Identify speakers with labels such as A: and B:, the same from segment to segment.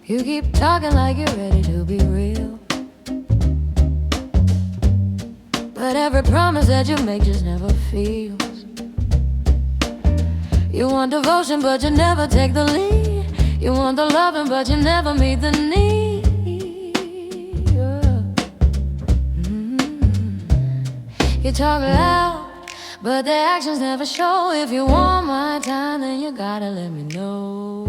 A: You keep talking like you're ready to be real, but every promise that you make just never feels. You want devotion, but you never take the lead. You want the loving, but you never meet the need. You talk loud, but the actions never show. If you want my time, then you gotta let me know.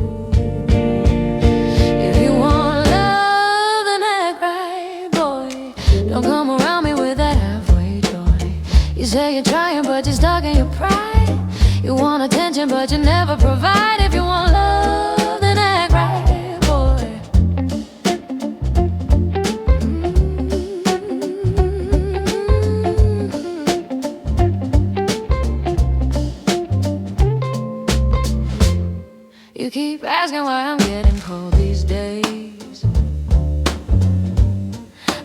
A: If you want love, then act right, boy. Don't come around me with that halfway joy. You say you're trying, but you're stuck in your pride. You want attention, but you never provide. If you want love, then act right, boy. You keep asking why I'm getting cold these days,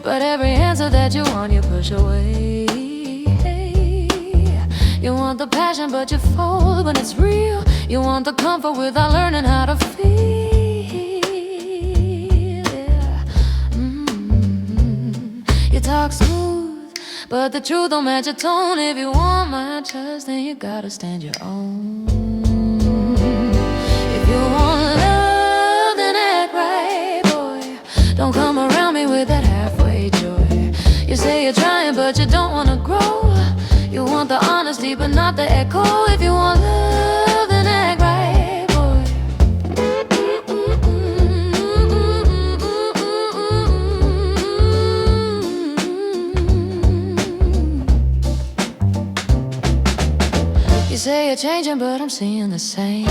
A: but every answer that you want, you push away. You want the passion, but you fold when it's real. You want the comfort without learning how to feel. Yeah. You talk smooth, but the truth don't match your tone. If you want my trust, then you gotta stand your own. If you want love, then act right, boy. Don't come around me with that halfway joy. You say you're trying, but you don't wanna grow. You want the honesty, but not the echo. If you want love, then act right, boy. You say you're changing, but I'm seeing the same.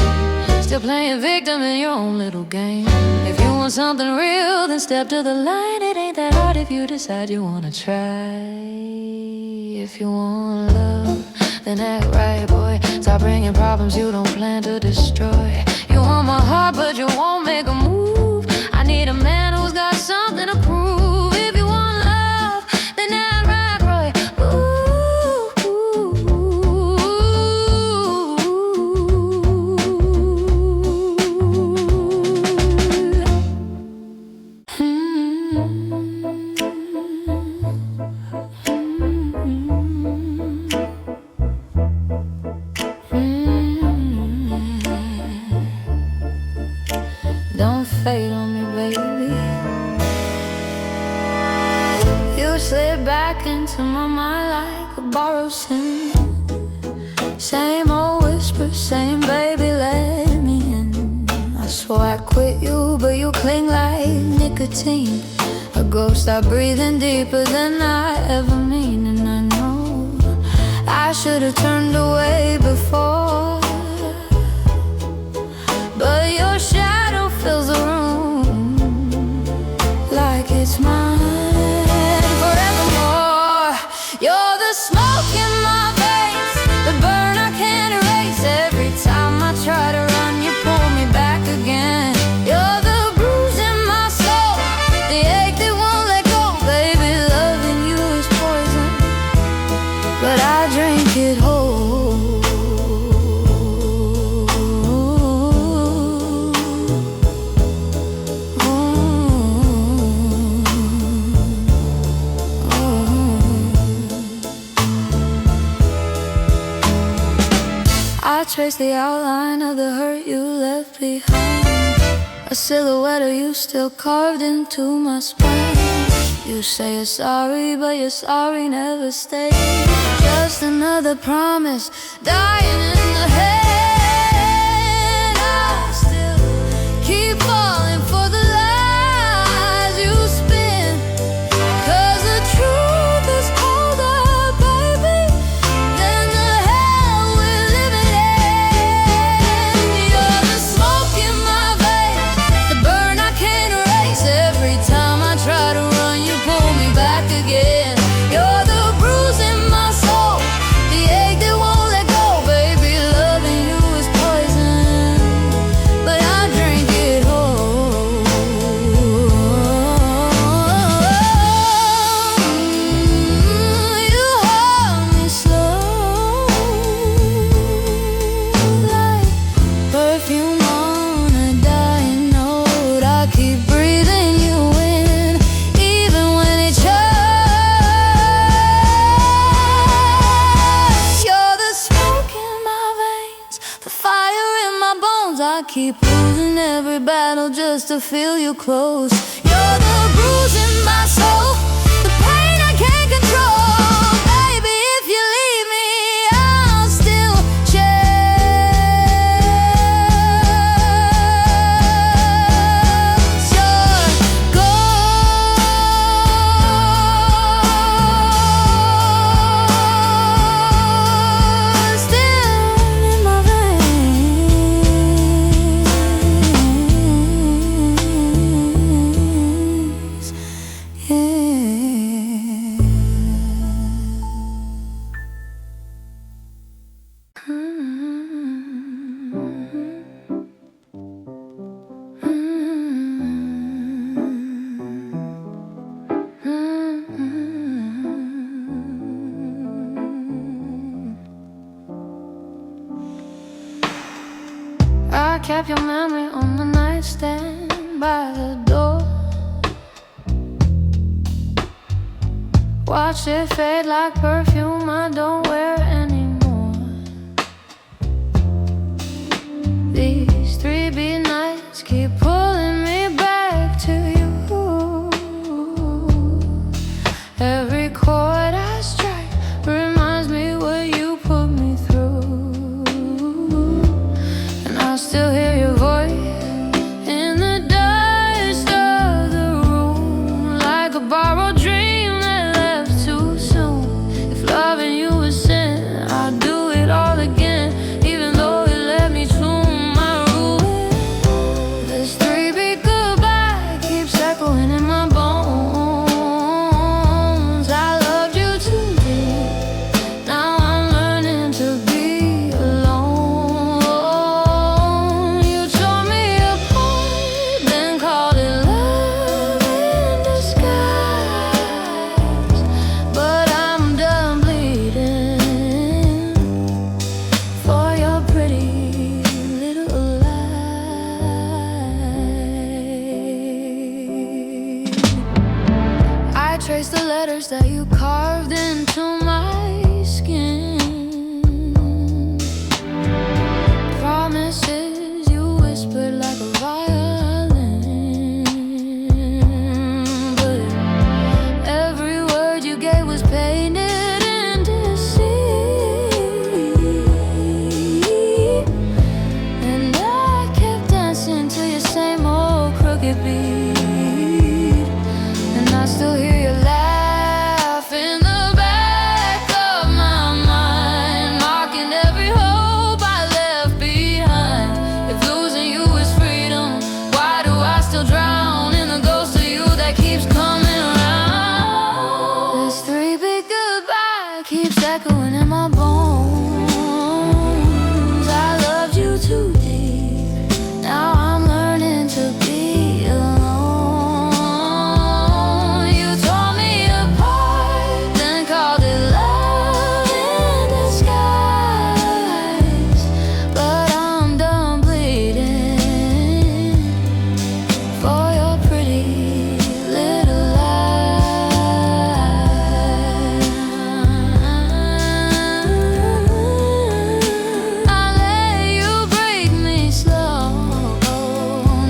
A: Still playing victim in your own little game. If you want something real, then step to the line. It ain't that hard if you decide you wanna try. If you want love, then act right, boy. Stop bringing problems you don't plan to destroy. You want my heart, but you won't make a move. I need a man who's got something to prove. If you want love, then act right, boy. Don't fade on me, baby. You slip back into my mind like a borrowed sin. Same old whisper, same baby, let me in. I swore I'd quit you, but you cling like nicotine. A ghost I breathing deeper than I ever mean. And I know I should have turned away before, but your shadow fills the room like it's mine forevermore. You're the smoke in my veins, the burn I can't erase. Every time I try to run, you pull me back again. You're the bruise in my soul, the ache that won't let go. Baby, loving you is poison, but I drink it whole. I trace the outline of the hurt you left behind, a silhouette of you still carved into my spine. You say you're sorry, but your sorry never stays. Just another promise dying in the head. I still keep falling for the lies you spin, 'cause the truth is colder, baby, than the hell we're living in. You're the smoke in my veins, the burn I can't erase. Every time I try to run, you pull me back again. You're the bruise in my soul, the ache that won't let go. Baby, loving keep losing every battle just to feel you close. You're the bruise in my soul, the pain I can't control. Baby, if you leave me, I'll still chase your ghost still in my veins. I kept your memory on the nightstand by the door. Watched it fade like perfume I don't wear anymore. These 3-beat nights keep pulling me back to you. Every chord I strike reminds me what you put me through. And I still hear your voice in the dust of the room, like a borrowed dream that left too soon. If loving you was sin, I'd do it all again, even though it led me to my ruin. This 3-beat goodbye keeps echoing in my bones. I loved you too deep, now I'm learning to be alone. You tore me apart, then called it love in disguise. But I'm done bleeding for your pretty little lies. I trace the letters that you carved into my skin, promises you whispered like a violin. But every word you gave was painted in deceit. And I kept dancing to your same old crooked beat. And I still hear your laugh in the back of my mind, mocking every hope I left behind. If losing you is freedom, why do I still drown in the ghost of you that keeps coming around? This 3-beat goodbye keeps echoing in my bones. I loved you too deep, now I'm learning to be alone. You tore me apart, then called it love in disguise. But I'm done bleeding for your pretty little lies. I let you break me slow,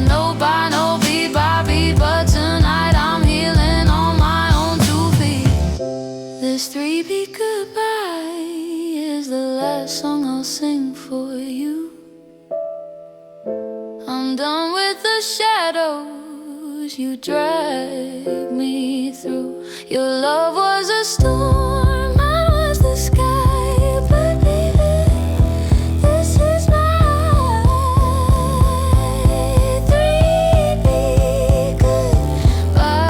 A: no by no, beat by beat. But tonight I'm healing on my own 2 feet. This 3-beat goodbye is the last song I'll sing for you. I'm done with the shadows you drag me through. Your love was a storm, mine was the sky. But baby, this is my 3-beat goodbye.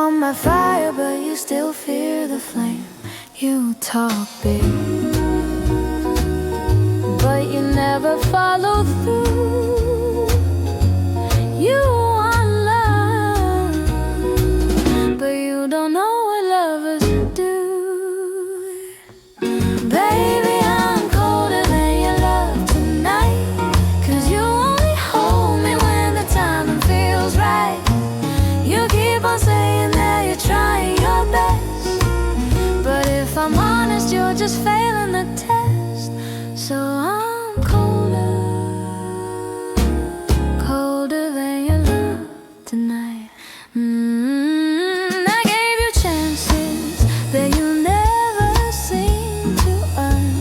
A: on my fire, but you still fear the flame. You talk big, but you never follow through. You want love, but you don't know what lovers do. Baby, I'm colder than your love tonight, 'cause you only hold me when the timing feels right. You keep on saying that you're trying your best, but if I'm honest, you're just failing the test. So I'm colder, colder than your love tonight. I gave you chances that you never seem to earn.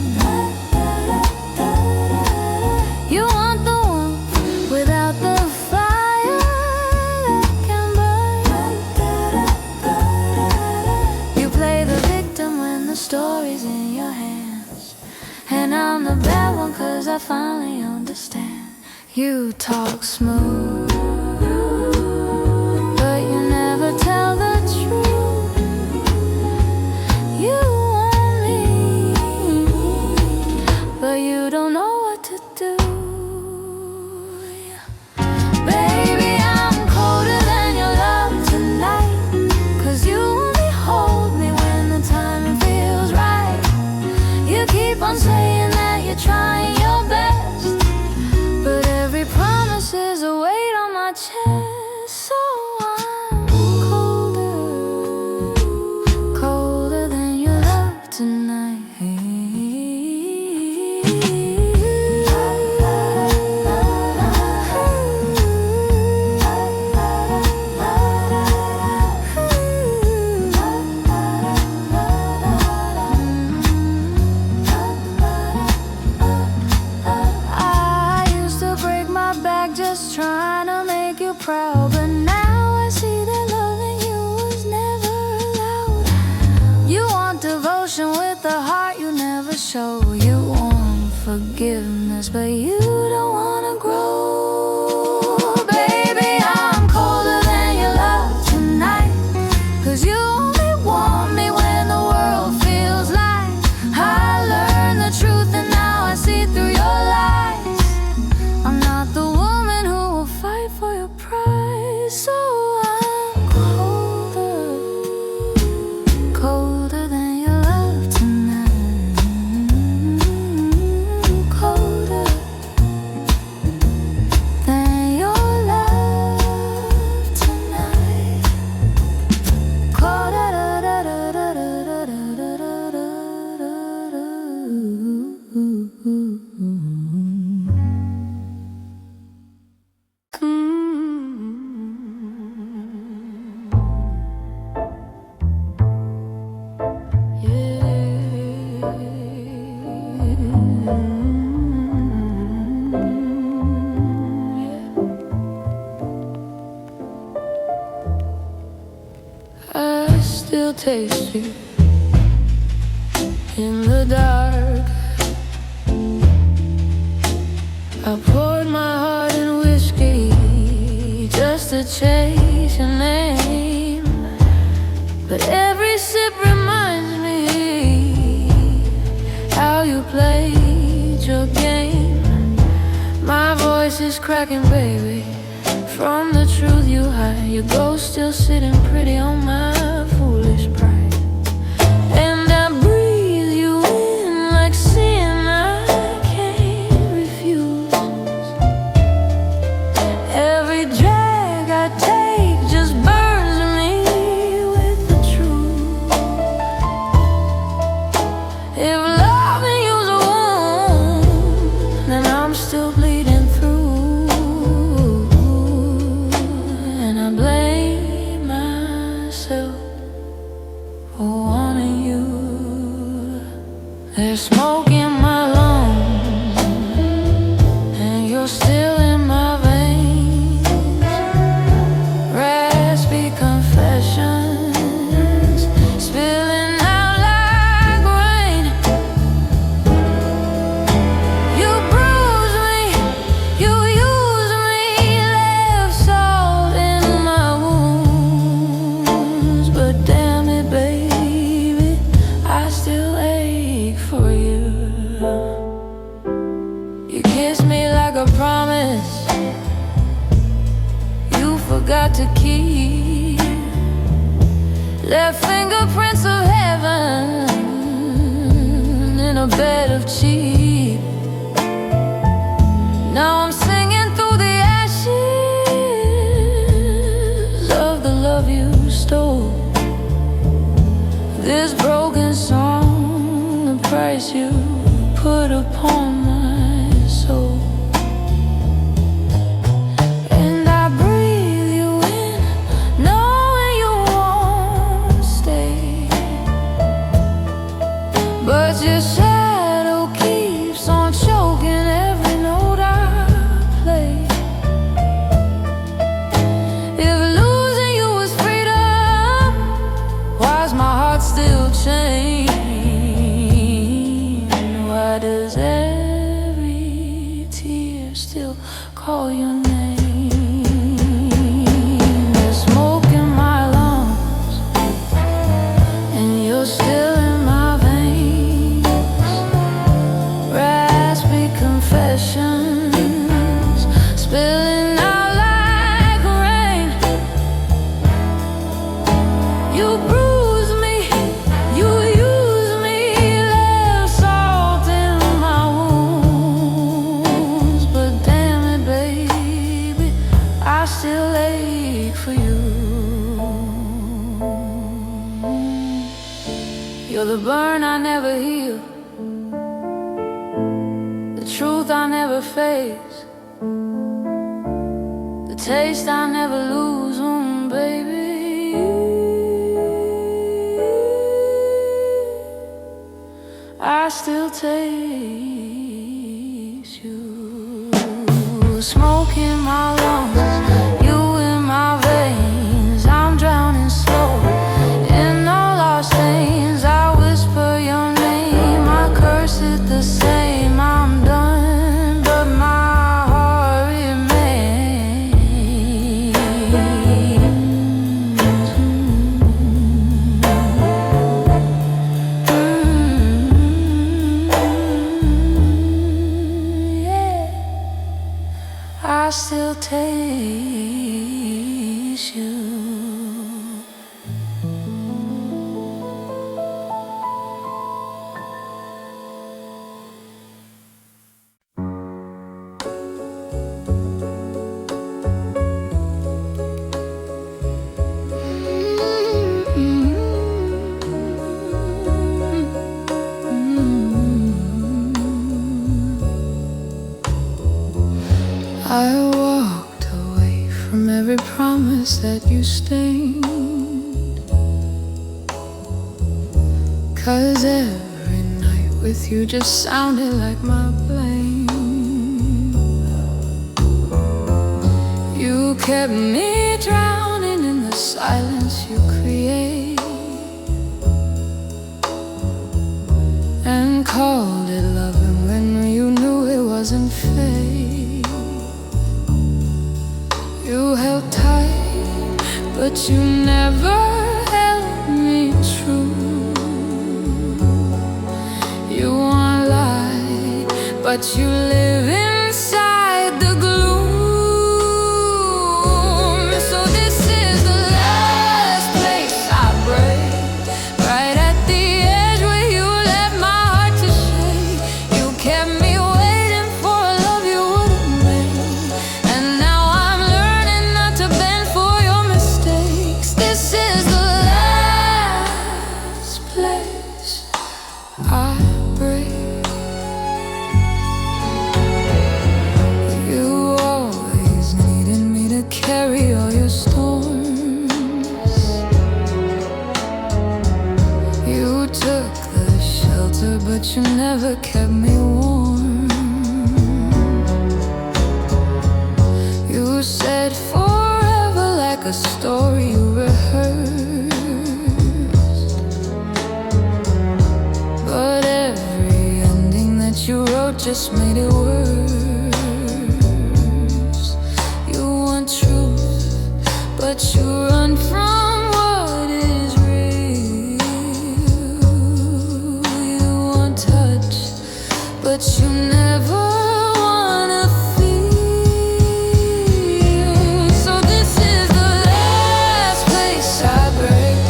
A: You want the warmth without the fire that can burn. You play the victim when the story's in your hands, and I'm the bad one 'cause I finally understand. You talk smooth, but you never tell the truth. You want me, but you don't know what to do. Baby, I'm colder than your love tonight, 'cause you only hold me when the timing feels right. You keep on saying that you're trying your best, but every promise is a weight on my chest. So I'm colder, colder than your love tonight. I used to break my back just trying to make you proud, but now I see that loving you was never allowed. You want devotion with a heart you never show. You want forgiveness, but you don't wanna grow. Baby, I'm colder than your love tonight, 'cause you only want me when the world feels like I learned the truth and now I see through your lies. I'm not the woman who will fight for your pride. So I'm colder, colder than your love tonight. Colder than your love tonight. Colder. I still taste you in the dark. I poured my heart in whiskey just to chase your name, but every sip reminds me how you played your game. My voice is cracking, baby, from the truth you hide. Your ghost still sitting pretty on my foolish pride, and I breathe you in like sin I can't refuse. Every drag I take just burns me with the truth. If loving you's a wound, then I'm still bleeding through, and I blame myself for wanting you. There's smoke in my lungs, and you're still in my veins. Raspy confessions spilling out like rain. You bruise me, you use me, left salt in my wounds. left fingerprints of heaven in a bed of cheap. Now I'm singing through the ashes of the love you stole. This broken song, the price you put upon my soul. And I breathe you in, knowing you won't stay, but your shadow keeps on choking every note I play. If losing you was freedom, why's my heart still chained? Why does every tear still call your name? There's smoke in my lungs, and you're still in my veins. Raspy confessions spilling out like rain. You bruise me, you use me, left salt in my wounds. But damn it, baby, I still ache for you. You're the burn I never heal, the truth I never face, the taste I never lose, baby. I still taste you. Smoke in my lungs, you in my veins. I'm drowning slow in all our stains. I whisper your name, I curse it the same. I'm done, but my heart remains. Yeah, I still taste you. I walked away from every promise that you stained, 'cause every night with you just sounded like my blame. You kept me drowning in the silence you create, and called it loving when you knew it wasn't fake. You held tight, but you never held me true. You won't lie, but you live inside the gloom. So this is the last place I break, right at the edge where you left my heart to shake. You kept me waiting for a love you wouldn't make, and now I'm learning not to bend for your mistakes. This is the last place I break. You always needed me to carry all your storms. You took the shelter, but you never kept me warm. You said forever like a story you rehearsed, but every ending that you wrote just made it worse. You want truth, but you run from what is real. You want touch, but you never wanna feel. So this is the last place I break,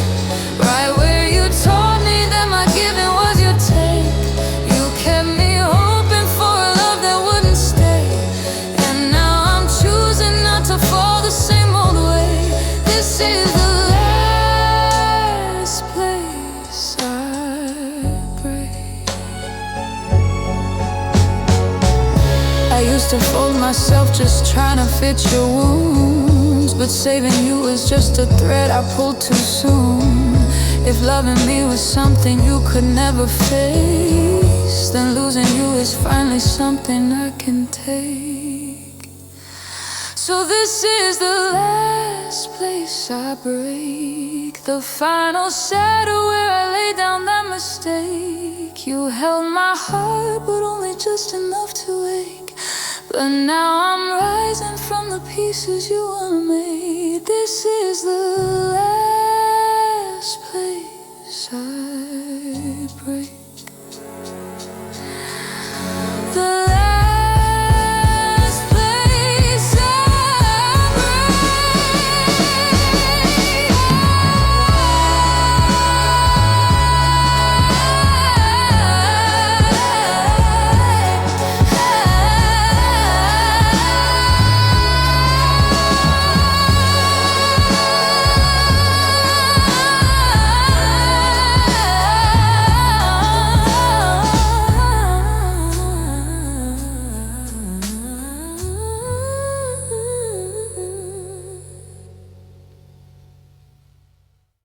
A: used to fold myself just trying to fit your wounds, but saving you was just a thread I pulled too soon. If loving me was something you could never face, then losing you is finally something I can take. So this is the last place I break, the final shadow where I lay down that mistake. You held my heart, but only just enough to wake. But now I'm rising from the pieces you unmade. This is the last